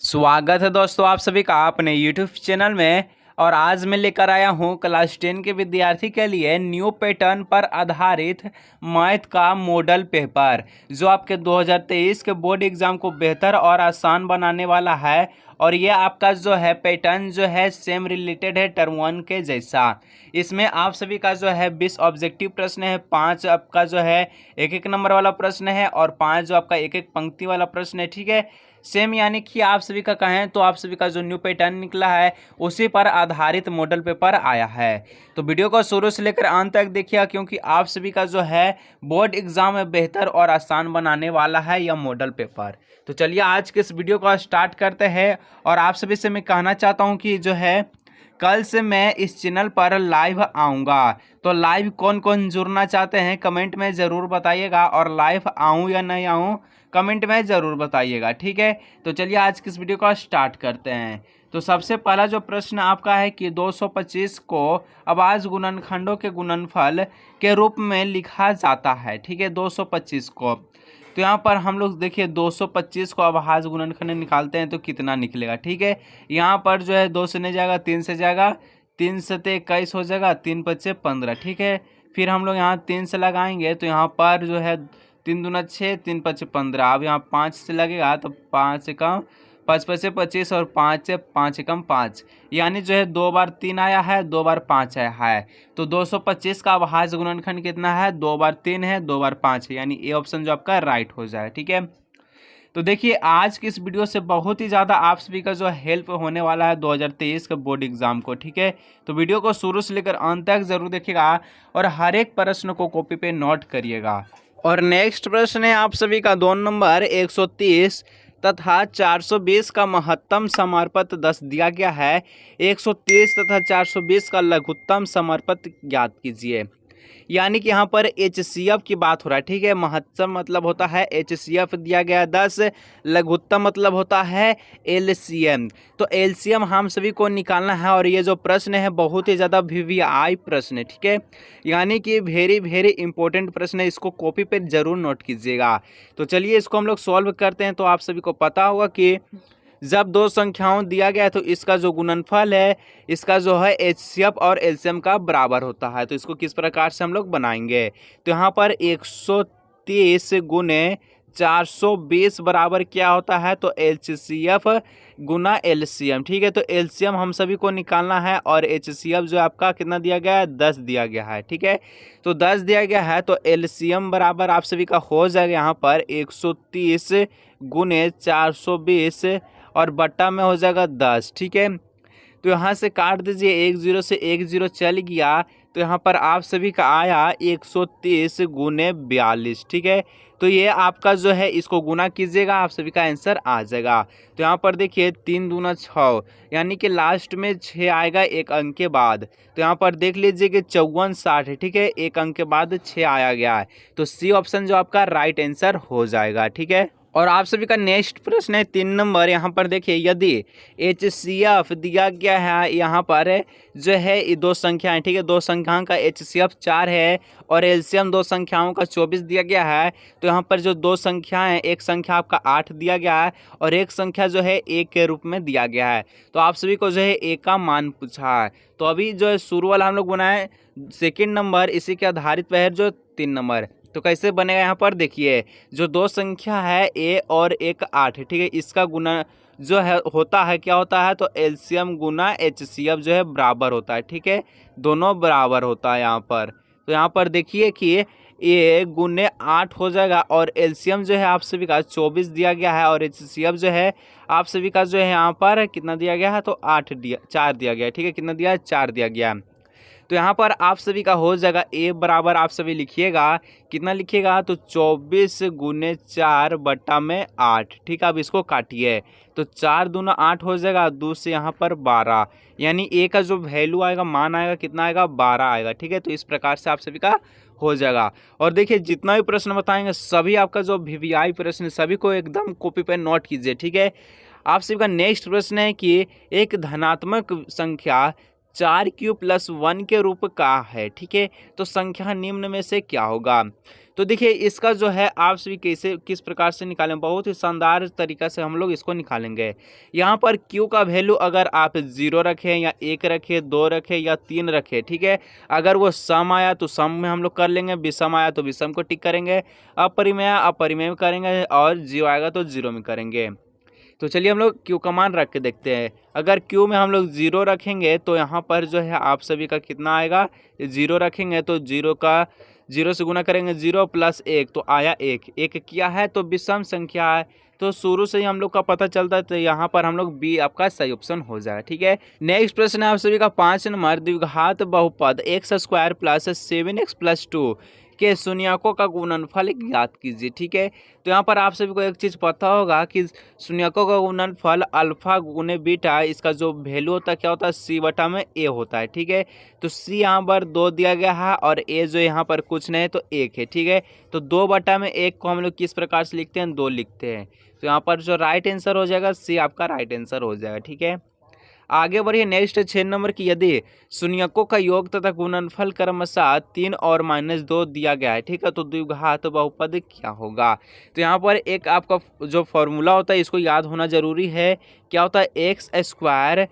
स्वागत है दोस्तों आप सभी का अपने YouTube चैनल में। और आज मैं लेकर आया हूं क्लास 10 के विद्यार्थी के लिए न्यू पैटर्न पर आधारित मैथ का मॉडल पेपर, जो आपके 2023 के बोर्ड एग्जाम को बेहतर और आसान बनाने वाला है। और ये आपका जो है पैटर्न जो है सेम रिलेटेड है टर्म 1 के जैसा। इसमें आप सभी का जो है 20 ऑब्जेक्टिव प्रश्न है, 5 आपका जो है एक एक नंबर वाला प्रश्न है और 5 जो आपका एक एक पंक्ति वाला प्रश्न है। ठीक है, सेम यानी कि आप सभी का कहें तो आप सभी का जो न्यू पैटर्न निकला है उसी पर आधारित मॉडल पेपर आया है। तो वीडियो को शुरू से लेकर अंत तक देखिए, क्योंकि आप सभी का जो है बोर्ड एग्जाम में बेहतर और आसान बनाने वाला है यह मॉडल पेपर। तो चलिए आज के इस वीडियो को स्टार्ट करते हैं। और आप सभी से मैं कहना चाहता हूँ कि जो है कल से मैं इस चैनल पर लाइव आऊँगा, तो लाइव कौन कौन जुड़ना चाहते हैं कमेंट में ज़रूर बताइएगा। और लाइव आऊँ या नहीं आऊँ कमेंट में ज़रूर बताइएगा, ठीक है। तो चलिए आज की इस वीडियो को स्टार्ट करते हैं। तो सबसे पहला जो प्रश्न आपका है कि 225 को अभाज्य गुणनखंडों के गुणनफल के रूप में लिखा जाता है। ठीक है, 225 को, तो यहाँ पर हम लोग देखिए 225 को अभाज्य गुणनखंड निकालते हैं तो कितना निकलेगा। ठीक है, यहाँ पर जो है 2 से नहीं जाएगा, 3 से जाएगा, 3 से 21 हो जाएगा, 3 5 15। ठीक है, फिर हम लोग यहाँ 3 से लगाएंगे तो यहाँ पर जो है 3 दूना 6, 3 5 15। अब यहाँ 5 से लगेगा तो 5 से कम 5 5 25 और 5 से 5 कम 5, यानी जो है 2 बार 3 आया है, 2 बार 5 आया है। तो 225 का अभाज्य गुणनखंड कितना है, 2 बार 3 है, 2 बार 5 है, यानी ए ऑप्शन जो आपका राइट हो जाए। ठीक है, तो देखिए आज की इस वीडियो से बहुत ही ज़्यादा आप सभी का जो हेल्प होने वाला है 2023 के बोर्ड एग्जाम को। ठीक है, तो वीडियो को शुरू से लेकर अंत तक जरूर देखिएगा और हर एक प्रश्न को कॉपी पे नोट करिएगा। और नेक्स्ट प्रश्न है आप सभी का 2 नंबर 130 तथा 420 का महत्तम समर्पत 10 दिया गया है। 130 तथा 420 का लघुत्तम समर्पत ज्ञात कीजिए। यानी कि यहाँ पर HCF की बात हो रहा है। ठीक है, महत्तम मतलब होता है HCF दिया गया 10, लघुत्तम मतलब होता है LCM। तो LCM हम सभी को निकालना है और ये जो प्रश्न है बहुत ही ज़्यादा VVI प्रश्न है। ठीक है, यानी कि वेरी वेरी इंपॉर्टेंट प्रश्न है, इसको कॉपी पे ज़रूर नोट कीजिएगा। तो चलिए इसको हम लोग सॉल्व करते हैं। तो आप सभी को पता होगा कि जब दो संख्याओं दिया गया है तो इसका जो गुणनफल है इसका जो है HCF और LCM का बराबर होता है। तो इसको किस प्रकार से हम लोग बनाएंगे, तो यहाँ पर 130 गुने 420 बराबर क्या होता है, तो HCF गुना LCM। ठीक है, तो LCM हम सभी को निकालना है और HCF जो आपका कितना दिया गया है, 10 दिया गया है। ठीक है, तो 10 दिया गया है तो LCM बराबर आप सभी का हो जाएगा यहाँ पर 130 गुने 420 और बट्टा में हो जाएगा 10। ठीक है, तो यहाँ से काट दीजिए, 1 0 से 1 0 चल गया, तो यहाँ पर आप सभी का आया 130 गुने 42। ठीक है, तो ये आपका जो है इसको गुना कीजिएगा, आप सभी का आंसर आ जाएगा। तो यहाँ पर देखिए 3 दूना 6, यानी कि लास्ट में 6 आएगा एक अंक के बाद। तो यहाँ पर देख लीजिए कि 54 60 है। ठीक है, एक अंक के बाद 6 आया गया है, तो सी ऑप्शन जो आपका राइट आंसर हो जाएगा। ठीक है, और आप सभी का नेक्स्ट प्रश्न है 3 नंबर। यहाँ पर देखिए यदि HCF दिया गया है, यहाँ पर जो है ये 2 संख्याएं। ठीक है, 2 संख्याओं का HCF 4 है और LCM 2 संख्याओं का 24 दिया गया है। तो यहाँ पर जो 2 संख्याएं, एक संख्या आपका 8 दिया गया है और एक संख्या जो है 1 के रूप में दिया गया है। तो आप सभी को जो है 1 का मान पूछा है। तो अभी जो है शुरू वाला हम लोग बनाए सेकेंड नंबर, इसी के आधारित पर जो 3 नंबर। तो कैसे बनेगा, यहाँ पर देखिए जो 2 संख्या है A और एक 8 है। ठीक है, इसका गुना जो है होता है क्या होता है, तो LCM गुना HCF जो है बराबर होता है। ठीक है, दोनों बराबर होता है यहाँ पर। तो यहाँ पर देखिए कि A गुने 8 हो जाएगा और LCM जो है आप सभी का 24 दिया गया है और HCF जो है आप सभी का जो है यहाँ पर कितना दिया गया है, तो 4 दिया गया है। ठीक है, कितना दिया है, 4 दिया गया है। तो यहाँ पर आप सभी का हो जाएगा A बराबर, आप सभी लिखिएगा कितना लिखिएगा, तो 24 गुने 4 बट्टा में 8। ठीक है, अब इसको काटिए तो 4 दूना 8 हो जाएगा, 2 से यहाँ पर 12, यानी A का जो वैल्यू आएगा, मान आएगा, कितना आएगा, 12 आएगा। ठीक है, तो इस प्रकार से आप सभी का हो जाएगा। और देखिए जितना भी प्रश्न बताएंगे सभी आपका जो VVI प्रश्न सभी को एकदम कॉपी पे नोट कीजिए। ठीक है, आप सभी का नेक्स्ट प्रश्न है कि एक धनात्मक संख्या 4 क्यूब प्लस 1 के रूप का है। ठीक है, तो संख्या निम्न में से क्या होगा। तो देखिए इसका जो है आप सभी कैसे किस प्रकार से निकालें, बहुत ही शानदार तरीका से हम लोग इसको निकालेंगे। यहाँ पर Q का वैल्यू अगर आप 0 रखें या 1 रखें, 2 रखें या 3 रखें, ठीक है। अगर वो सम आया तो सम में हम लोग कर लेंगे, विषम आया तो विषम को टिक करेंगे, अपरिमेय अपरिमेय में करेंगे और 0 आएगा तो 0 में करेंगे। तो चलिए हम लोग Q का मान रख के देखते हैं। अगर Q में हम लोग 0 रखेंगे तो यहाँ पर जो है आप सभी का कितना आएगा, 0 रखेंगे तो 0 से गुना करेंगे, 0 + 1 तो आया 1, 1 किया है तो विषम संख्या है, तो शुरू से ही हम लोग का पता चलता है, तो यहाँ पर हम लोग बी आपका सही ऑप्शन हो जाएगा, ठीक है। नेक्स्ट प्रश्न है आप सभी का 5 नंबर, द्विघात बहुपद x² + 7x + 2 के शून्यकों का गुणनफल ज्ञात कीजिए, ठीक है। तो यहाँ पर आप सभी को एक चीज़ पता होगा कि शून्यकों का गुणनफल अल्फा गुने बीटा, इसका जो वैल्यू होता है क्या होता है, c/a होता है, ठीक है। तो c यहाँ पर 2 दिया गया है और a जो यहाँ पर कुछ नहीं तो 1 है, ठीक है। तो 2/1 को हम लोग किस प्रकार से लिखते हैं, 2 लिखते हैं। तो यहाँ पर जो राइट आंसर हो जाएगा सी आपका राइट आंसर हो जाएगा, ठीक है। आगे बढ़िए नेक्स्ट 6 नंबर की, यदि शून्यकों का योग तथा गुणनफल क्रमशः 3 और -2 दिया गया है, ठीक है, तो द्विघात बहुपद क्या होगा। तो यहाँ पर एक आपका जो फॉर्मूला होता है इसको याद होना जरूरी है, क्या होता है, x²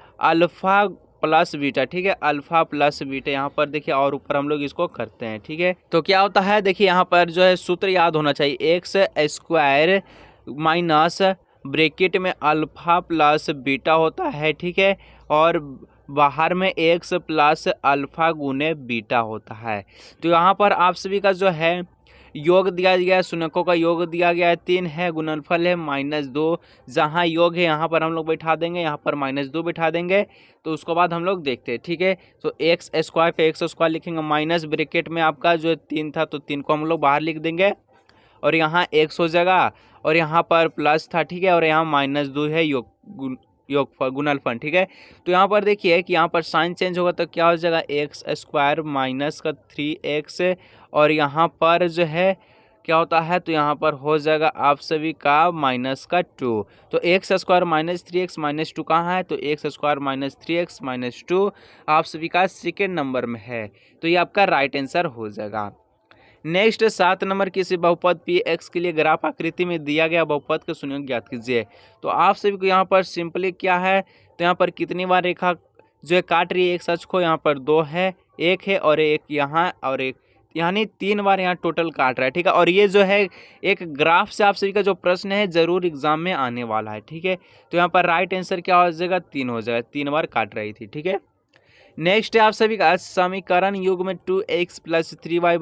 - अल्फा प्लस बीटा, ठीक है, अल्फा प्लस बीटा। यहाँ पर देखिए और ऊपर हम लोग इसको करते हैं, ठीक है। तो क्या होता है, देखिए यहाँ पर जो है सूत्र याद होना चाहिए, x² माइनस ब्रैकेट में अल्फा प्लस बीटा होता है, ठीक है, और बाहर में x प्लस अल्फा गुने बीटा होता है। तो यहाँ पर आप सभी का जो है योग दिया गया है, शून्यकों का योग दिया गया है 3 है, गुणनफल है -2, जहाँ योग है यहाँ पर हम लोग बैठा देंगे, यहाँ पर -2 बैठा देंगे। तो उसके बाद हम लोग देखते हैं, ठीक है। तो x² पे x² लिखेंगे, माइनस ब्रैकेट में आपका जो 3 था तो 3 को हम लोग बाहर लिख देंगे और यहाँ x हो जाएगा और यहाँ पर प्लस था, ठीक है, और यहाँ -2 है योग गुणनफल, ठीक है। तो यहाँ पर देखिए कि यहाँ पर साइन चेंज होगा तो क्या हो जाएगा, x² माइनस का 3x और यहाँ पर जो है क्या होता है, तो यहाँ पर हो जाएगा आप सभी का -2। तो x² - 3x - 2 कहाँ है, तो x² - 3x - 2 आप सभी का सेकेंड नंबर में है, तो ये आपका राइट आंसर हो जाएगा। नेक्स्ट 7 नंबर, किसी बहुपद px के लिए ग्राफ आकृति में दिया गया बहुपद का शून्यक ज्ञात कीजिए। तो आप सभी को यहाँ पर सिंपली क्या है, तो यहाँ पर कितनी बार रेखा जो है काट रही है एक अक्ष को, यहाँ पर 2 है, 1 है और 1 यहाँ और 1, यानी 3 बार यहाँ टोटल काट रहा है, ठीक है। और ये जो है एक ग्राफ से आप सभी का जो प्रश्न है जरूर एग्जाम में आने वाला है, ठीक है। तो यहाँ पर राइट आंसर क्या हो जाएगा, 3 हो जाएगा, 3 बार काट रही थी, ठीक है। नेक्स्ट है आप सभी का समीकरण युग में 2x + 3y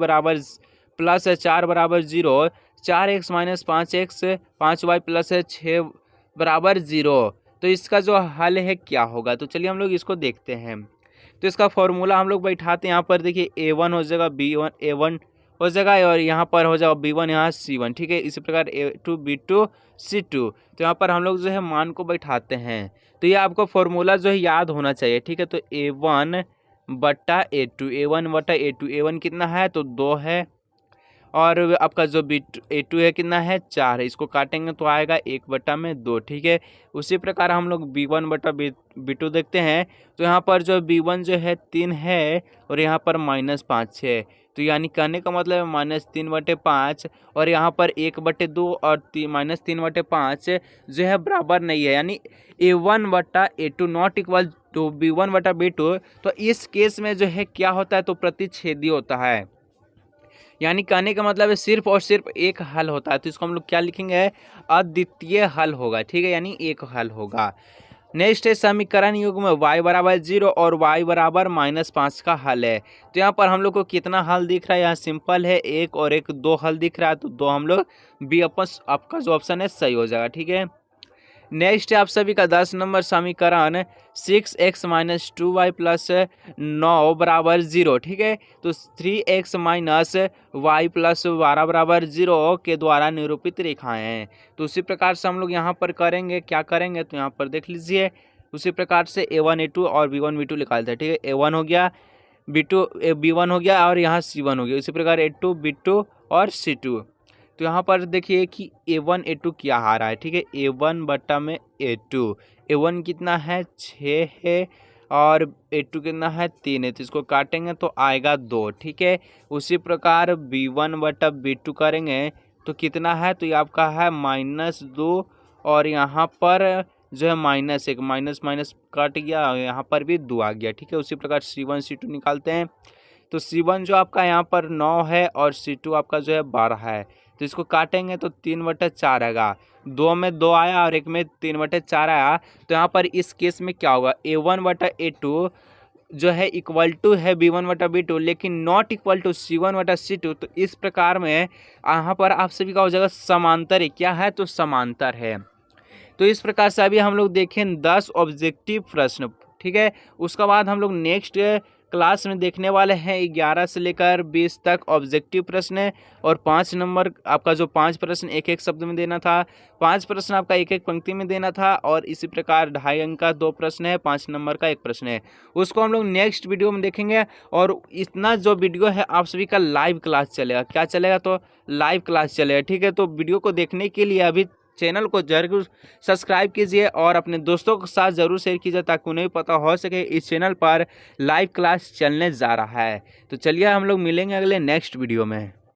plus 4 = 0, 4x - 5x 5y + 6 = 0। तो इसका जो हल है क्या होगा, तो चलिए हम लोग इसको देखते हैं। तो इसका फॉर्मूला हम लोग बैठाते हैं, यहाँ पर देखिए a1 हो जाएगा, b1 a1 हो जाएगा और यहाँ पर हो जाएगा b1 यहाँ c1, ठीक है। इसी प्रकार a2 b2 c2। तो यहाँ पर हम लोग जो है मान को बैठाते हैं, तो ये आपको फॉर्मूला जो है याद होना चाहिए, ठीक है। तो a1 बटा a2, a1 बटा a2, a1 कितना है तो 2 है और आपका जो a2 है कितना है 4 है, इसको काटेंगे तो आएगा 1/2, ठीक है। उसी प्रकार हम लोग b1 बटा b2 देखते हैं, तो यहाँ पर जो b1 जो है 3 है और यहाँ पर -5 है, तो यानी कहने का मतलब है -3/5 और यहाँ पर 1/2 और -3/5 जो है बराबर नहीं है, यानी a1 बटा a2 not equal to b1 बटा b2। तो इस केस में जो है क्या होता है, तो प्रतिच्छेदी होता है, यानी कहने का मतलब है सिर्फ और सिर्फ एक हल होता है। तो इसको हम लोग क्या लिखेंगे, अद्वितीय हल होगा, ठीक है, यानी एक हल होगा। नेक्स्ट है समीकरण युग में y = 0 और y = -5 का हल है। तो यहाँ पर हम लोग को कितना हल दिख रहा है, यहाँ सिंपल है, 1 और 1 2 हल दिख रहा है, तो 2 हम लोग बी आपका जो ऑप्शन है सही हो जाएगा, ठीक है। नेक्स्ट है आप सभी का 10 नंबर समीकरण 6x - 2y + 9 = 0, ठीक है। तो 3x - y + 12 = 0 के द्वारा निरूपित रेखाएं हैं। तो उसी प्रकार से हम लोग यहाँ पर करेंगे, क्या करेंगे, तो यहाँ पर देख लीजिए, उसी प्रकार से a1 a2 और b1 b2 निकालते हैं, ठीक है। a1 हो गया, b1 हो गया और यहाँ c1 हो गया, इसी प्रकार a2 b2 और c2। तो यहाँ पर देखिए कि a1 a2 क्या आ रहा है, ठीक है, a1 बटा में a2, a1 कितना है 6 है और A2 कितना है 3 है, तो इसको काटेंगे तो आएगा 2। ठीक है, उसी प्रकार B1/B2 करेंगे तो कितना है, तो ये आपका है -2 और यहाँ पर जो है -1, माइनस माइनस कट गया, यहाँ पर भी 2 आ गया। ठीक है, उसी प्रकार C1 C2 निकालते हैं तो C1 जो आपका यहाँ पर 9 है और C2 आपका जो है 12 है, तो इसको काटेंगे तो 3/4 आएगा। 2 में 2 आया और 1 में 3/4 आया, तो यहाँ पर इस केस में क्या होगा, A1/A2 जो है इक्वल टू है B1/B2 लेकिन नॉट इक्वल टू C1/C2। तो इस प्रकार में यहाँ पर आप सभी का हो जाएगा समांतर है। क्या है, तो समांतर है। तो इस प्रकार से अभी हम लोग देखें 10 ऑब्जेक्टिव प्रश्न। ठीक है, उसके बाद हम लोग नेक्स्ट क्लास में देखने वाले हैं 11 से लेकर 20 तक ऑब्जेक्टिव प्रश्न है और 5 नंबर आपका जो 5 प्रश्न एक एक शब्द में देना था, 5 प्रश्न आपका एक एक पंक्ति में देना था और इसी प्रकार 2.5 अंक का 2 प्रश्न है, 5 नंबर का 1 प्रश्न है, उसको हम लोग नेक्स्ट वीडियो में देखेंगे। और इतना जो वीडियो है आप सभी का लाइव क्लास चलेगा। क्या चलेगा, तो लाइव क्लास चलेगा। ठीक है, तो वीडियो को देखने के लिए अभी चैनल को जरूर सब्सक्राइब कीजिए और अपने दोस्तों के साथ ज़रूर शेयर कीजिए ताकि उन्हें भी पता हो सके इस चैनल पर लाइव क्लास चलने जा रहा है। तो चलिए हम लोग मिलेंगे अगले नेक्स्ट वीडियो में।